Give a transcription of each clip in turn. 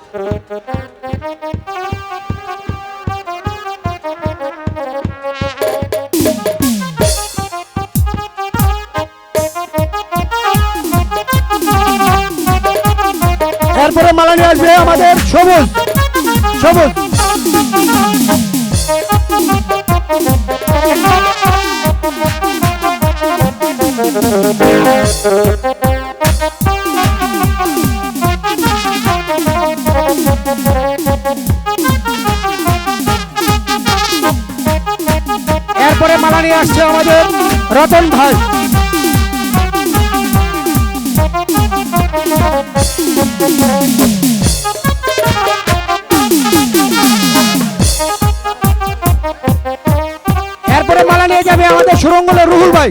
এরপরে মালা নিয়ে আসবে আমাদের সবুজ সবুজ। এরপরে মালা নিয়ে আসছে আমাদের রতন ভাই। এরপরে মালা নিয়ে যাবে আমাদের সুরঙ্গলের রুহুল ভাই।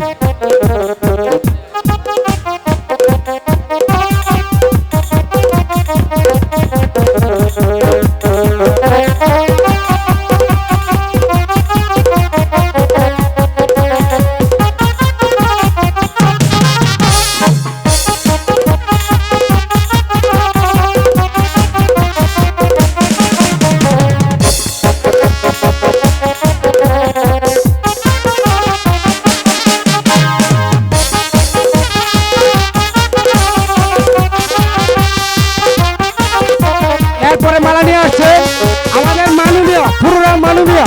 এরপরে মালা নিয়ে আসছে আমাদের মাননীয় পুরোরা মাননীয়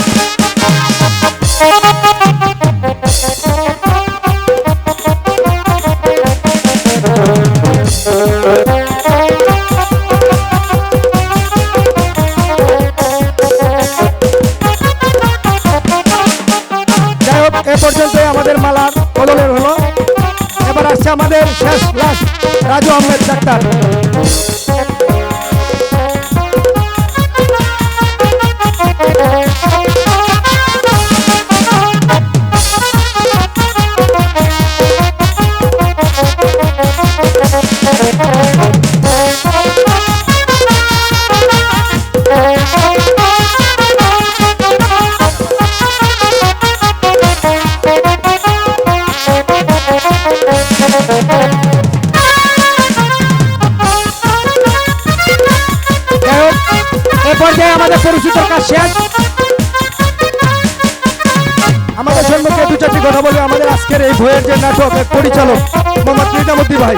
যাই হোক এ পর্যন্ত আমাদের মালার বদলের হলো। এবার আসছে আমাদের শেষ লাস্ট রাজু আহমেদ ডাক্তার। আমাদের পরিচিত কাজ শেষ। আমাদের সম্মুখে দু চারটি কথা বলবে আমাদের আজকের এই বইয়ের যে নাটক পরিচালক মোহাম্মদ নিজামুদ্দিন ভাই।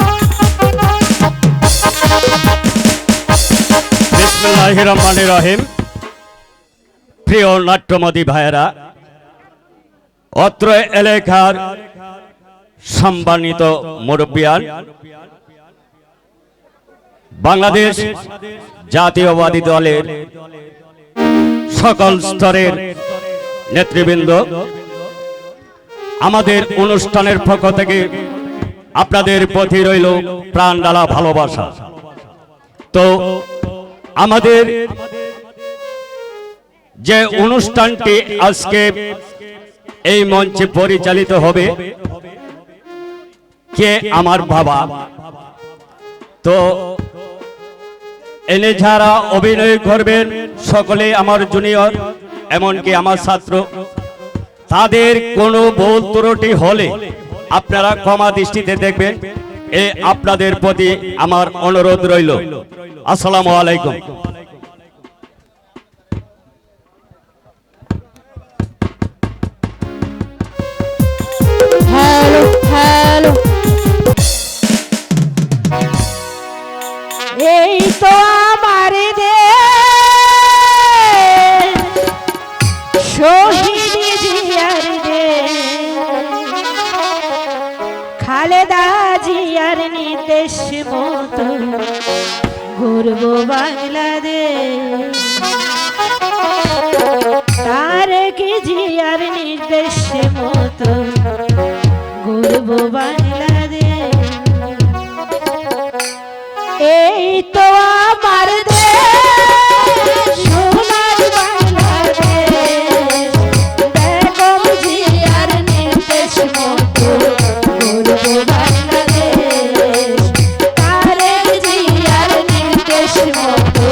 বিসমিল্লাহির রহমানির রহিম। প্রিয় নাট্যমোদী ভাইয়েরা, অত্র এলাকার সম্মানিত মুরব্বিয়ান, বাংলাদেশ জাতীয়বাদী দলের সকল স্তরের নেতৃবৃন্দ, আমাদের অনুষ্ঠানের পক্ষ থেকে আপনাদের প্রতি রইল প্রাণ ঢালা ভালোবাসা। তো আমাদের যে অনুষ্ঠানটি আজকে এই মঞ্চে পরিচালিত হবে, কে আমার বাবা, তো এনে যারা অভিনয় করবেন সকলে আমার জুনিয়র, এমনকি আমার ছাত্র, তাদের কোনো ভুল ত্রুটি হলে আপনারা ক্ষমা দৃষ্টিতে দেখবেন, এ আপনাদের প্রতি আমার অনুরোধ রইল। আসসালামু আলাইকুম। হ্যালো হ্যালো, এই তো আমার দেশ, শহীদ জিয়ার দেশ, খালেদা জিয়ার নির্দেশ মতো গর্ব বাংলাদেশ, তারেক জিয়ার নির্দেশ মতো গর্ব বাংলাদেশ। এই তো আমার দেশ, সোনার বাংলাদেশ, বেগম জিয়ার নির্দেশ মতো গর্ব বাংলাদেশ, তারেক জিয়ার নির্দেশ মতো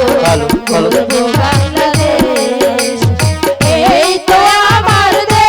গর্ব বাংলাদেশ। এই তো আমার দেশ।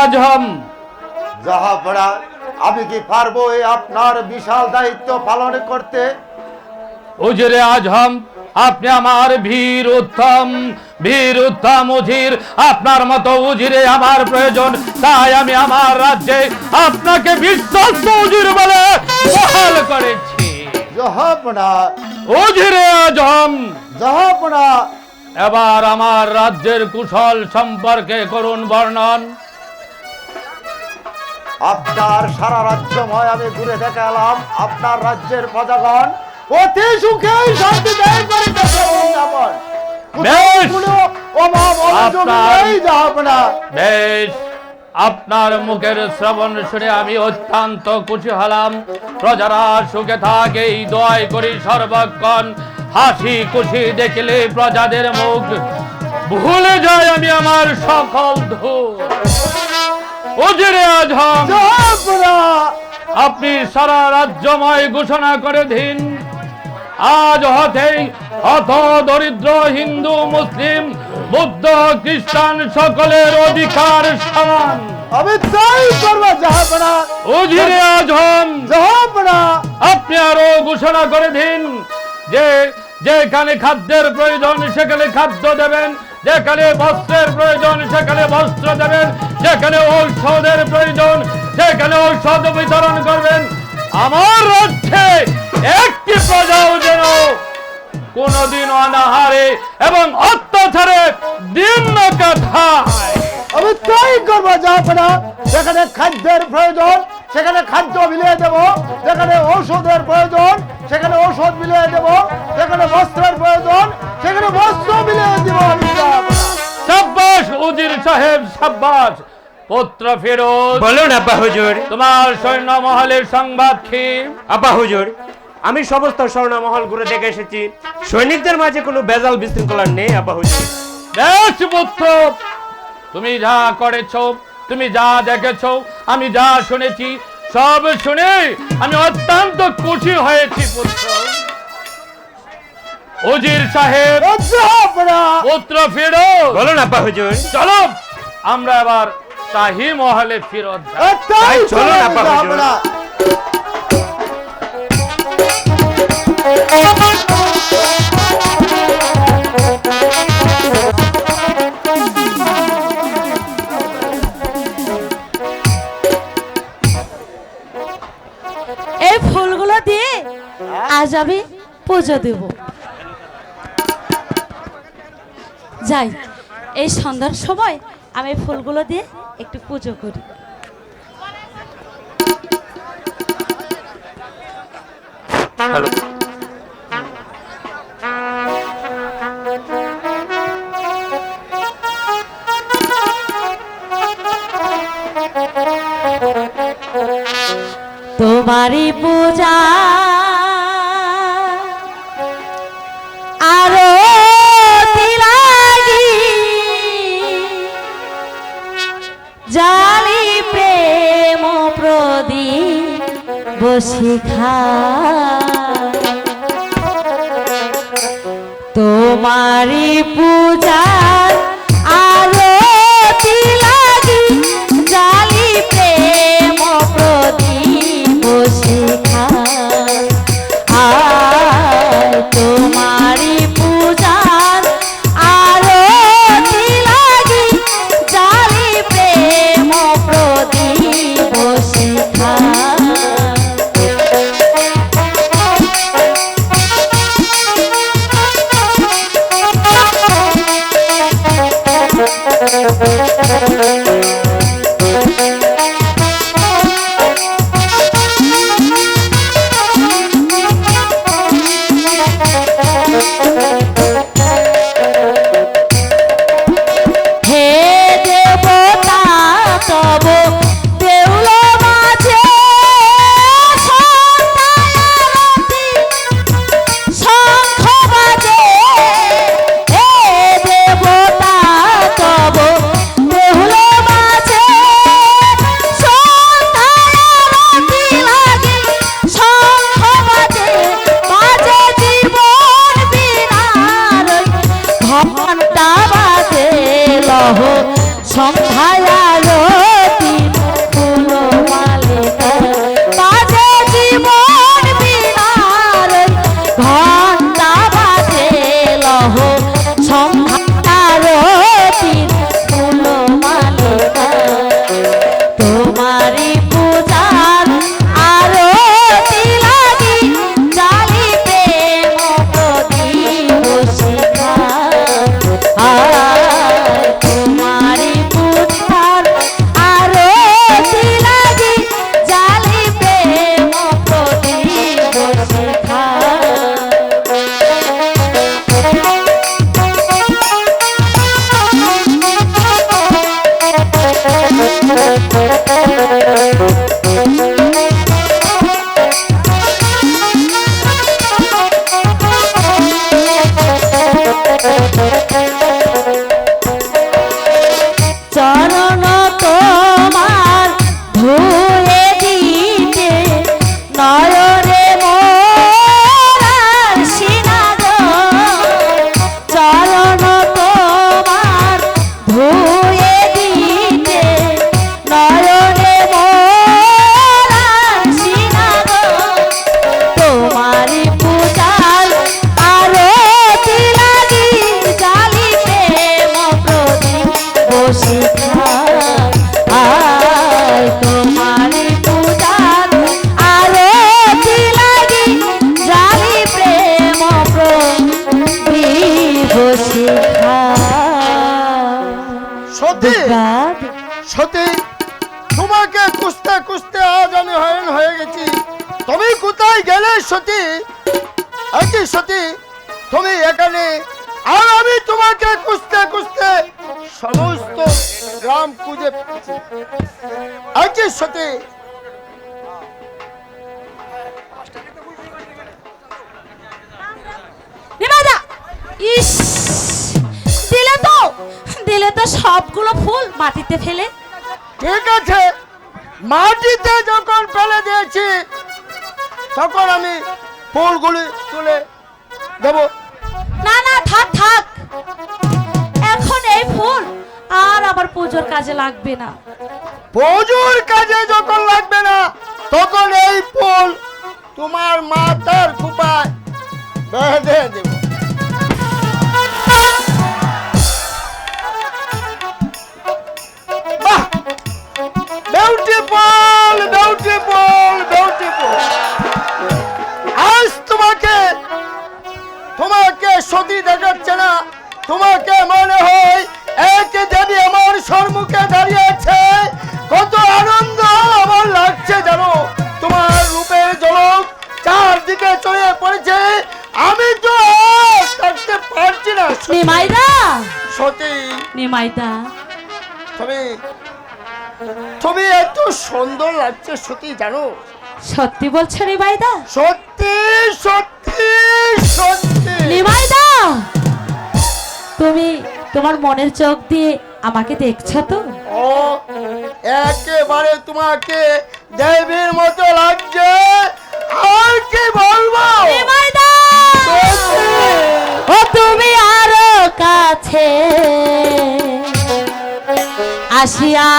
আজম। জাহাপনা, আমি কি পারবো এই আপনার বিশাল দায়িত্ব পালন করতে? উজিরে আজম, আপনি আমার বীর উত্তম উজির। আপনার মতো উজিরে আমার প্রয়োজন, তাই আমি আমার রাজ্যে আপনাকে বিশ্বস্ত উজির বলে বহাল করেছি। জাহাপনা, উজিরে আজম, জাহাপনা, এবার আমার রাজ্যের কুশল সম্পর্কে করুন বর্ণন। আপনার সারা রাজ্যময় আমি ঘুরে দেখালাম, আপনার রাজ্যের প্রজাগণ অতি সুখে শান্তিতে করিতেছে উদযাপন। বেশ। কোনো অভাব অভিযোগ আপনার- নেই জাহাপনা। বেশ, আপনার মুখের শ্রবণ শুনে আমি অত্যন্ত খুশি হলাম। প্রজারা সুখে থাকে এই দোয়াই করি সর্বক্ষণ। হাসি খুশি দেখলে প্রজাদের মুখ ভুলে যায় আমি আমার সকল দুঃখ। উজিরে আজম, জাহাপনা, আপনি সারা রাজ্যময় ঘোষণা করে দিন, আজ হতেই হত দরিদ্র হিন্দু মুসলিম বৌদ্ধ খ্রিস্টান সকলের অধিকার সমান। আমি তাই করবো জাহাপনা। উজিরে আজম, জাহাপনা, আপনি আরো ঘোষণা করে দিন যে যেখানে খাদ্যের প্রয়োজন সেখানে খাদ্য দেবেন, যেখানে বস্ত্রের প্রয়োজন সেখানে বস্ত্র দেবেন, যেখানে ঔষধের প্রয়োজন সেখানে ঔষধ বিতরণ করবেন। আমার রাজ্যে একটি প্রজাও যেন কোনদিন অনাহারে এবং অত্যাচারে দিন না কাটায়। আমি তাই করবো জাহাপনা। যেখানে খাদ্যের প্রয়োজন সেখানে খাদ্য মিলিয়ে দেব, যেখানে ঔষধের প্রয়োজন সেখানে ঔষধ মিলিয়ে দেব, যেখানে বস্ত্রের প্রয়োজন সেখানে বস্ত্র মিলিয়ে দেব আমি জাহাপনা। সাব্বাস উজির সাহেব, সাব্বাস। পুত্র ফিরোজ, বলুন আব্বা হুজুর। তোমার সৈন্য মহলের সংবাদ কি? আব্বা হুজুর, আমি সমস্ত স্বর্ণমহল ঘুরে দেখে এসেছি, সৈনিকদের মাঝে কোনো বেজাল বিশৃঙ্খলা নেই আব্বা হুজুর। বেশ পুত্র, তুমি যা করেছো, তুমি যা দেখেছো, আমি যা শুনেছি, সব শুনে আমি অত্যন্ত খুশি হয়েছি পুত্র। উজির সাহেব, জাহাপনা, পুত্র ফিরোজ, বলুন আব্বা হুজুর। চলো আমরা এবার শাহী মহলে ফিরত যাই। তাই চলুন চলুন আব্বা হুজুর। জাহাপনা। এই ফুলগুলো দিয়ে আজ আমি পুজো দেব। যাই, এই সন্ধ্যার সময় আমি ফুলগুলো দিয়ে একটু পুজো করি। হ্যালো। তোমারই পূজা আরো লাগি জালি প্রেম প্রদীপ বসিখা তোমারই পূজা আরো লাগি জালি প্রেম প্রদীপ বসিখা আর তোমারই পূজার আরো লাগি জালি প্রেম প্রদীপ বসিখা কোথায় গেলে সতী? আজকে সতী তুমি এখানে, আর আমি তোমাকে খুঁজতে খুঁজতে সমস্ত গ্রাম খুঁজে পেয়েছি। আজকে সতী নিমাইদা, ইস, দিলে তো সবগুলো ফুল মাটিতে ফেলে। ঠিক আছে, মাটিতে যখন ফেলে দিয়েছি তখন আমি ফুলগুলি তুলে দেব। না না, থাক থাক, এখন এই ফুল আর আবার পুজোর কাজে লাগবে না। পুজোর কাজে যখন লাগবে না তখন এই ফুল তোমার মাথার খোপায় বেঁধে দেব। বাহ, বিউটিফুল বিউটিফুল বিউটিফুল। আজ তোমাকে সতী দেখাচ্ছে না, তোমাকে মনে হয় এক দেবী আমার সম্মুখে দাঁড়িয়েছে। কত আনন্দ আমার লাগছে জানো, তোমার রূপের ঝলক চারদিকে ছড়িয়ে পড়েছে। আমি তো আর থাকতে পারছি না। নিমাইদা, সতী নিমাইদা, তুমি তুমি এত সুন্দর লাগছে সতী জানো। সত্যি বলছো নিমাইদা? সত্যি সত্যি সত্যি। নিমাইদা, তুমি তোমার মনের চোখ দিয়ে আমাকে দেখছো তো? ও, একেবারে তোমাকে দেবীর মতো লাগছে। আর কি বলবো? নিমাইদা, সত্যি। ও তুমি আরো কাছে আসিয়া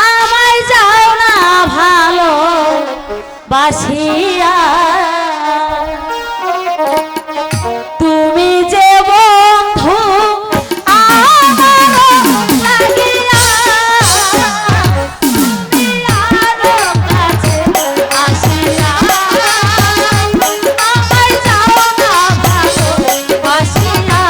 আমায় যাও না ভালো বাসিয়া। তুমি যে বন্ধু আমার লাগিয়া, তুমি আরো কাছে আসিয়া আমায় যাও না ভালো বাসিয়া।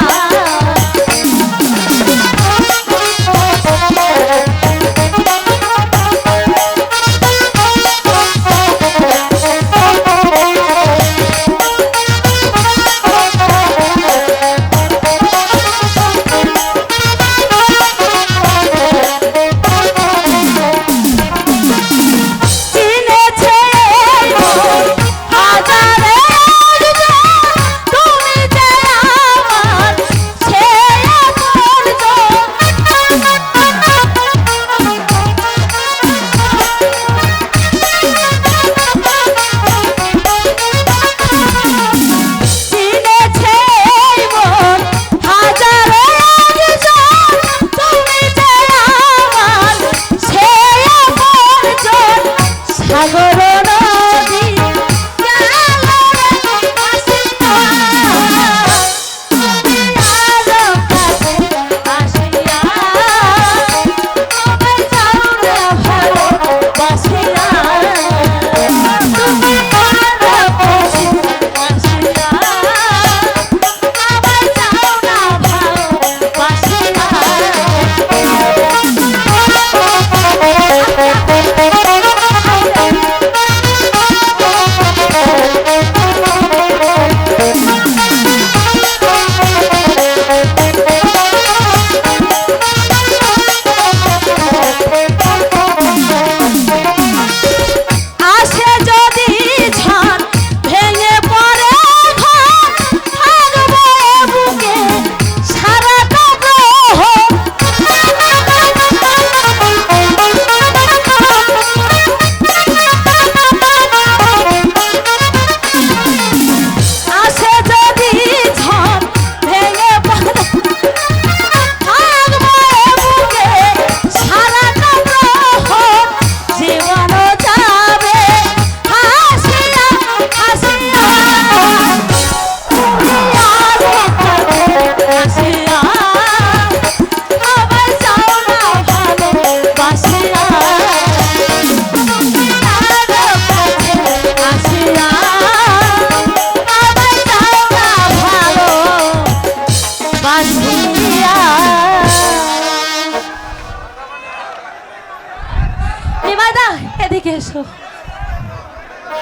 এদিকে এসো।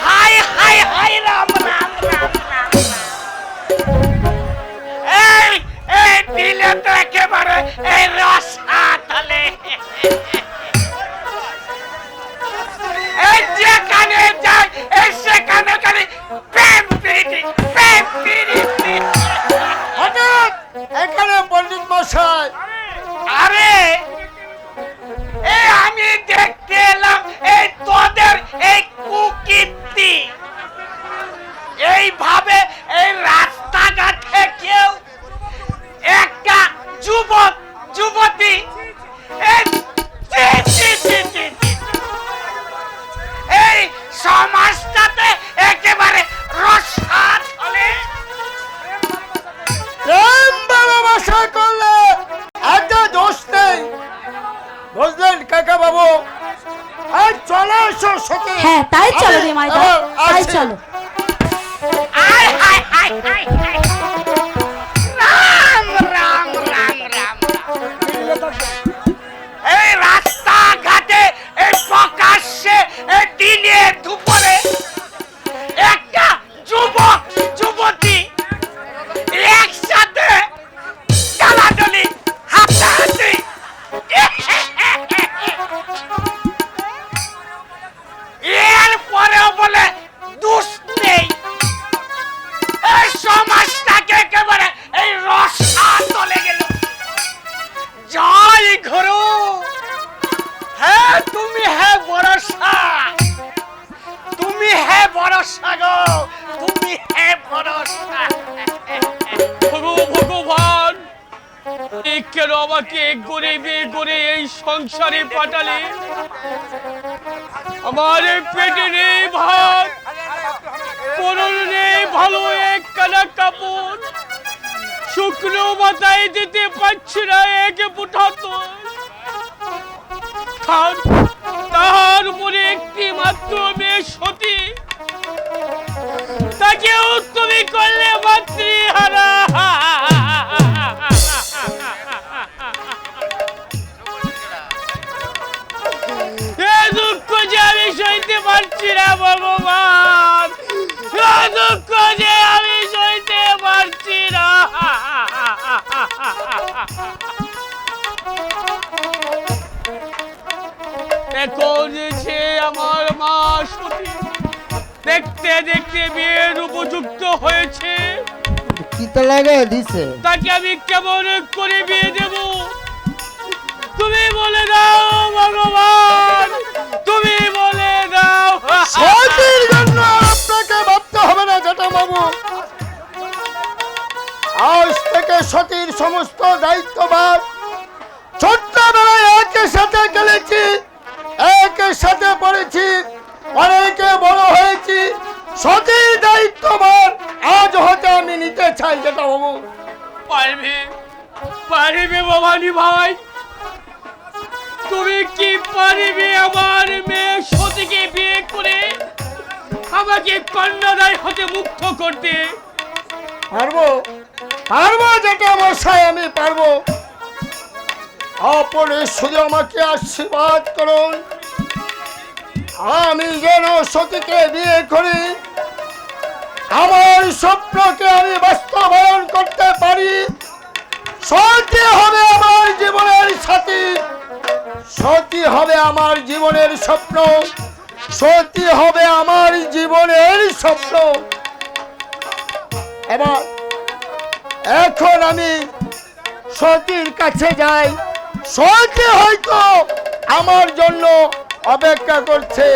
High high high Ram Ram Ram Ram এই এই দিলে তো একেবারে এই রসা তলে এই যেখানে যাই এই সেখানে খালি প্রেম প্রীতি প্রেম প্রীতি। হঠাৎ এখানে পণ্ডিত মশাই, আরে এই আমি দেখতে এলাম এই তোদের এই কুকীর্তি, এইভাবে এই রাস্তাঘাটে কেউ একটা যুবক যুবতী এই ছি, ছি, ছি, ছি, ছি। এই সমাজটাতে একেবারে রসাত হলে প্রেম ভালোবাসা করলে একটা দোষ নেই, বুঝলেন কাকা বাবু? আর চলে এসো সাথে। হ্যাঁ তাই চলো রে মাইদা, তাই চলো। আয় হায় হায় হায় হায় রাম রাম রাম রাম এই রাস্তাঘাটে এই প্রকাশ্যে এই দিনে দুপুরে একটা যুবক যুবতী একসাথে খেলাধুলি হাতাহাতি এর পরেও বলে দুষ নেই, এই সমাজটাকে একেবারে এই রসা চলে গেল। জয় গুরু, হ্যাঁ তুমি হ্যাঁ ভরসা, তুমি হ্যাঁ ভরসা গো, তুমি হ্যাঁ ভরসা। ভগবান, এই কেন আমাকে গরিবে গড়ে এই সংসারে পাঠালে? আমার পেটে নেই ভাত, পরনে নেই ভালো একখানা কাপড়, শুকনো মাথায় দিতে পারছি না এক মুঠা তোল। তাহার উপরে একটি মাত্র মেয়ে সতী, তাকেও তুমি করলে মাতৃহারা। এ দুঃখ যে আমি সইতে পারছি না ভগবান, এ দুঃখ যে আমি সইতে পারছি না। এখন যে আমার মা সতী দেখতে দেখতে বিয়ের উপযুক্ত হয়েছে, কি তো লাগে দিছে? তাকে আমি কেমন করে বিয়ে দেব? তুমি বলে দাও ভগবান, তুমি বলে দাও। সতীর জন্য আপনাকে ভাবতে হবে না জেঠা বাবু, আজ থেকে সতীর সমস্ত দায়িত্বভার, ছোট্টবেলায় একের সাথে খেলেছি, একের সাথে পড়েছি, অনেকে বড় হয়েছি, সতীর দায়িত্বভার আজ হতে আমি নিতে চাই জেঠা বাবু। পারবে পারবে ভবানী ভাই, তুমি কি পারবে আমার মেয়ে সতীকে বিয়ে করে আমাকে কন্যাদায় হতে মুক্ত করতে? পারবো, পারবো জেঠা মশাই, আমি পারবো। আপনি শুধু আমাকে আশীর্বাদ করুন, আমি যেন সতীকে বিয়ে করি, আমার স্বপ্নকে আমি বাস্তবায়ন করতে পারি। সতী হবে আমার জীবনের সাথী, সতী হবে আমার জীবনের স্বপ্ন, সতী হবে আমার জীবনের স্বপ্ন। এবার এখন আমি সতীর কাছে যাই, সতী হয়তো আমার জন্য অপেক্ষা করছে,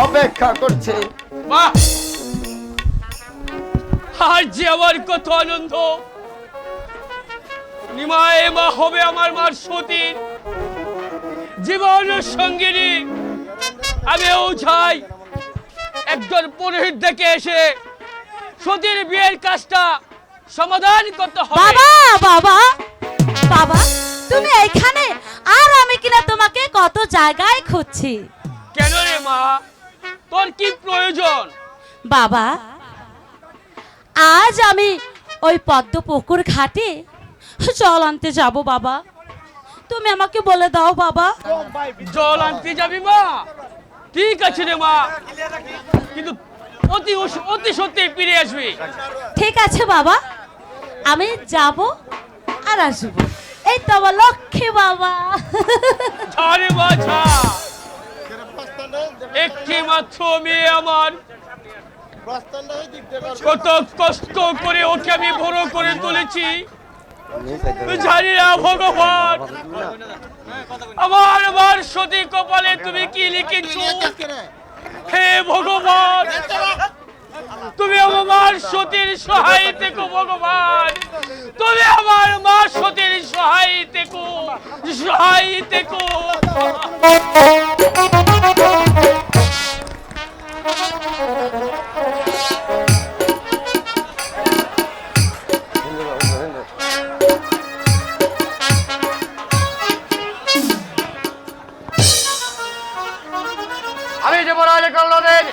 অপেক্ষা করছে। বাহ, আজ যে আমার কত আনন্দ! নিমায় মা হবে আমার মার সতী, জীবন সঙ্গিনী। আমিও চাই একজন পুরোহিত দেখে এসে সতীর বিয়ের কাজটা সমাধান করতে হবে। বাবা বাবা বাবা, তুমি এইখানে, আর আমি কিনা তোমাকে কত জায়গায় খুঁজছি। কেন রে মা, তোর কি প্রয়োজন? বাবা, আজ আমি ওই পদ্ম পুকুর ঘাটে জল আনতে যাব বাবা, তুমি আমাকে বলে দাও বাবা। জল আনতে যাবি মা? ঠিক আছে রে মা, কিন্তু অতি সত্যি ফিরে আসবি। ঠিক আছে বাবা, আমি যাব আর আসবো। এই তো আমার লক্ষ্মী বাবা। ছাড়ে মা ছা, একটি মাত্র মেয়ে আমার, কত কষ্ট করে ওকে আমি বড় করে তুলেছি। জানি না ভগবান, আমার সতী কপালে তুমি কি লিখেছো। হে ভগবান, তুমি আমার সতীর সহায় থেকো ভগবান, তুমি আমার মা সতীর সহায় থেকো, সহায় থেকো। আমি যে মহারাজ কল্লোদের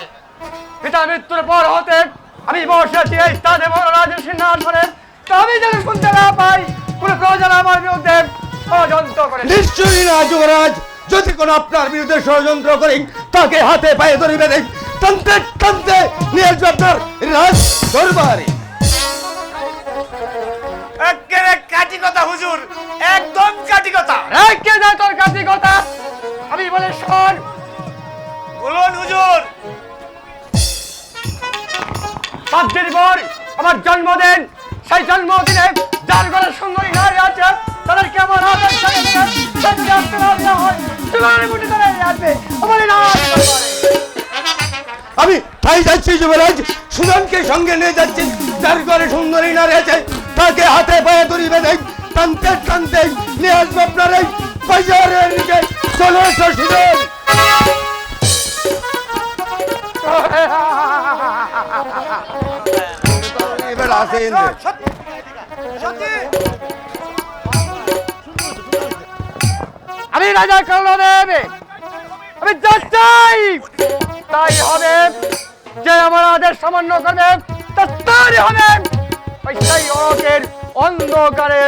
পিতা মৃত্যুর পর হতে আমি বসেছি এই স্থানে মহারাজের সিংহাসনে, তো আমি যেন শুনতে না পাই কোন প্রয়োজন আমার বিরুদ্ধে ষড়যন্ত্র করে। নিশ্চয়ই না যুবরাজ, যদি কোনো আপনার বিরুদ্ধে ষড়যন্ত্র করি তাকে হাতে পায়ে ধরে বেঁধে টানতে টানতে নিয়ে আসবে আপনার রাজ দরবারে। একেবারে কাটি কথা হুজুর, একদম কাটি কথা। কে যায় তোর কাছে কথা? আমি বলে শোন, বলুন হুজুর। 7 দিন পর আমার জন্মদিন, সেই জন্মদিনে যার ঘরে সুন্দরী নারী আছে তাদেরকে আমার হাতের সাথে যদি আসতে না দেওয়া হয় চুলার মুঠি ধরে আসবে আমার এই রাজ দরবারে। আমি তাই যাচ্ছি যুবরাজ, সুদানকে সঙ্গে নিয়ে যাচ্ছি। যার ঘরে সুন্দরী নারী আছে তাকে হাতে পায়ে ধরে বেঁধে টানতে টানতে নিয়ে আসবে আপনার এই বাজারের দিকে। চলে এসো সুদান। এবার আসেন। আমি রাজা কর্ণদেব, আমি যা চাই তাই হবে। যে আমার আদেশ সামান্য করবে তাই হবে। ওই সেই অন্ধকারে